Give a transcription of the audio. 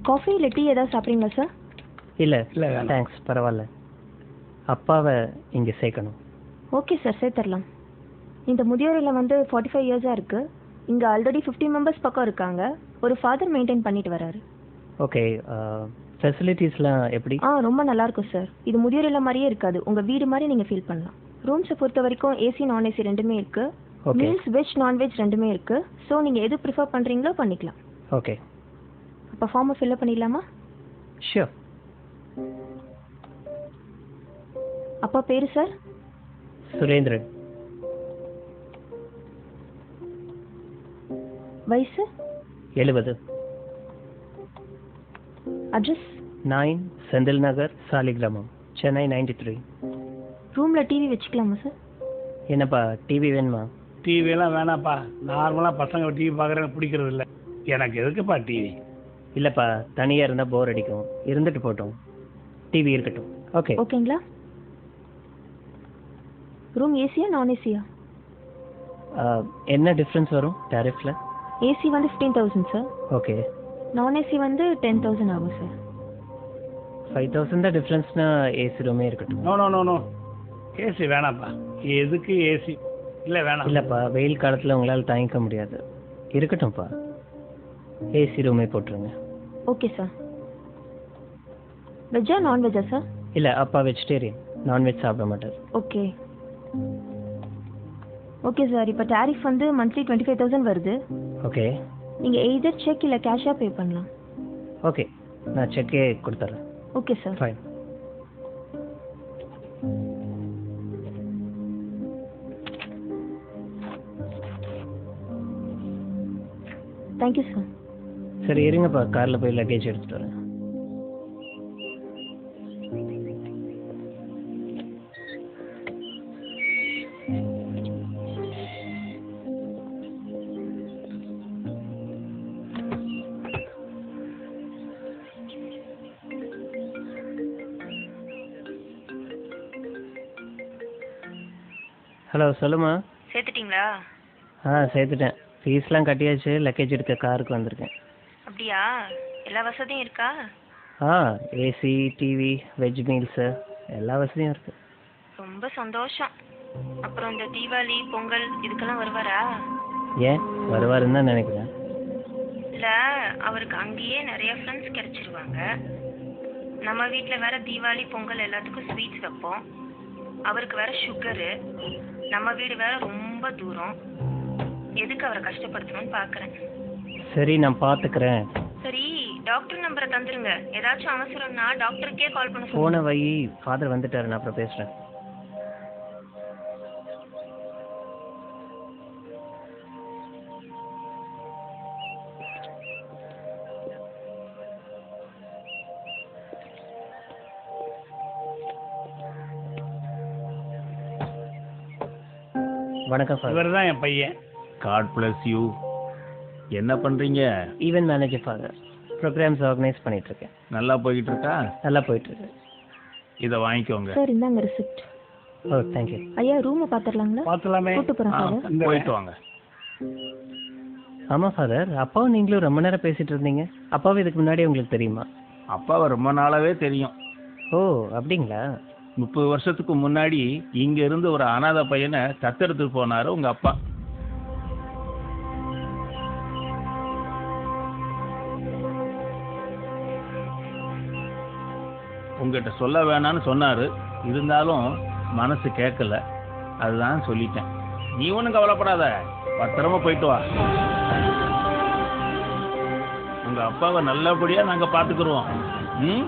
Coffee இல்லை tea ஏதாவது சாப்பிட்றீங்களா சார்? இல்லை தேங்க்ஸ், பரவாயில்ல. அப்பாவை இங்கே சேர்க்கணும். ஓகே சார், சேர்த்துடலாம். இந்த முதியோர் இல்லம் 45 இயர்ஸாக இருக்குது. இங்கே ஆல்ரெடி 50 மெம்பர்ஸ் பக்கம் இருக்காங்க. ஒரு ஃபாதர் மெயின்டைன் பண்ணிட்டு வராரு. ஓகே, ஃபெசிலிட்டிஸ்லாம் எப்படி? ரொம்ப நல்லாயிருக்கும் சார். இது முதியோர் இல்லம் மாதிரியே இருக்காது, உங்கள் வீடு மாதிரி நீங்கள் ஃபீல் பண்ணலாம். ரூம்ஸை பொறுத்த வரைக்கும் ஏசி நான் ஏசி ரெண்டுமே இருக்குது. மீல்ஸ் வெஜ் நான்வெஜ் ரெண்டுமே இருக்குது. ஸோ நீங்கள் எது ப்ரிஃபர் பண்ணுறீங்களோ பண்ணிக்கலாம். ஓகே, அப்போ ஃபார்மை ஃபில்அப் பண்ணிடலாமா? ஷியோர். அப்பா பேர் சார்? சுரேந்திரன். வயசு? 70. அட்ரஸ்? 9 செந்தில் நகர், சாலிகிராமம், சென்னை 93. ரூமில் டிவி வச்சுக்கலாமா சார்? என்னப்பா டிவி வேணுமா? டிவியெல்லாம் வேணாப்பா. நார்மலாக பசங்க டிவி பார்க்குறேன்னு பிடிக்கிறது இல்லை. எனக்கு எதுக்குப்பா டிவி? இல்லைப்பா, தனியாக இருந்தால் போர் அடிக்கும். இருந்துட்டு போட்டோம், டிவி இருக்கட்டும். ஓகே ஓகேங்களா? ரூம் ஏசியா நான் ஏசியா? என்ன டிஃப்ரென்ஸ் வரும் டேரிஃபில்? AC 15,000 sir. ஓகே. நான் ஏசி 10,000 ஆகும் சார். 5,000 தான் டிஃப்ரென்ஸ்னா ஏசி ரூமே இருக்கட்டும். No no no no, AC வேணாப்பா. எதுக்கு ஏசி? இல்லை வேணாம். இல்லைப்பா, வெயில் காலத்தில் உங்களால் தாங்கிக்க முடியாது. இருக்கட்டும்ப்பா, ஏசி ரூமே போட்டுருங்க. Okay sir. வெஜ்ஜா நான்வெஜ்ஜா சார்? இல்லை, அப்பா வெஜிடேரியன், நான்வெஜ் சாப்பிட மாட்டார். Okay okay sir. இப்போ டேரிஃப் மந்த்லி 25,000 வருது. ஓகே. நீங்கள் எய்தர் செக் இல்லை கேஷாக பே பண்ணலாம். ஓகே, நான் செக்கே கொடுத்துட்றேன். Okay sir. Fine. Thank you sir. சரி இருங்கப்பா, காரில் போய் லக்கேஜ் எடுத்துகிட்டு வரேன். ஹலோ, சொல்லுமா. சேர்த்துட்டிங்களா? சேர்த்துட்டேன். ஃபீஸ்லாம் கட்டியாச்சு. லக்கேஜ் எடுக்க காருக்கு வந்திருக்கேன். அப்படியா? எல்லா வசதியும் இருக்கா? ஏசி, டிவி, வெஜ் மீல்ஸு எல்லா வசதியும் இருக்குது. ரொம்ப சந்தோஷம். அப்புறம் இந்த தீபாவளி பொங்கல் இதுக்கெல்லாம் வருவாரா? ஏன் வருவாருன்னு தான் நினைக்கிறேன். இல்லை, அவருக்கு அங்கேயே நிறைய ஃப்ரெண்ட்ஸ் கிடைச்சிருவாங்க. நம்ம வீட்டில் வேற தீபாவளி பொங்கல் எல்லாத்துக்கும் ஸ்வீட்ஸ் வைப்போம். அவருக்கு வேற சுகரு. நம்ம வீடு வேற ரொம்ப தூரம். எதுக்கு அவரை கஷ்டப்படுத்தணும்னு பார்க்குறேன். சரி, நான் பார்த்துக்கிறேன். சரி, டாக்டர் நம்பரை தந்துருங்க. ஏதாச்சும் அவசரம்னா டாக்டருக்கே கால் பண்ண சொல்லுங்க. போன வை, ஃபாதர் வந்துட்டாரு, நான் அப்புறம் பேசுகிறேன். வணக்கம் ஃபாதர். இவர் தான் என் பையன். God bless you. என்ன பண்ணுறீங்க? Event manager father. Programs organise பண்ணிகிட்ருக்கேன். நல்லா போய்கிட்டு இருக்கா? நல்லா போயிட்டுருக்கு. இதை வாங்கிக்கோங்க. சார் இந்தாங்க ரிசிப்ட். ஓ தேங்க்யூ. ஐயா ரூமை பார்த்துடலாங்களா? பார்த்துலாமே. கூட்டு போகிறேன் ஃபாதர். போயிட்டு வாங்க. ஆமாம் ஃபாதர், அப்பாவும் நீங்களும் ரொம்ப நேரம் பேசிகிட்டு இருந்தீங்க. அப்பாவும் இதுக்கு முன்னாடி உங்களுக்கு தெரியுமா? அப்பாவை ரொம்ப நாளாவே தெரியும். ஓ அப்படிங்களா? 30 வருஷத்துக்கு முன்னாடி இங்க இருந்து ஒரு அனாதை பையனை தத்தெடுத்துட்டு போனாரு உங்க அப்பா. உங்ககிட்ட சொல்ல வேணான்னு சொன்னாரு. இருந்தாலும் மனசு கேட்கல. அதுதான் சொல்லிட்டேன். நீ ஒன்றும் கவலைப்படாத, பத்திரமா போயிட்டு வா. உங்க அப்பாவை நல்லபடியா நாங்க பாத்துக்கிறோம். ம்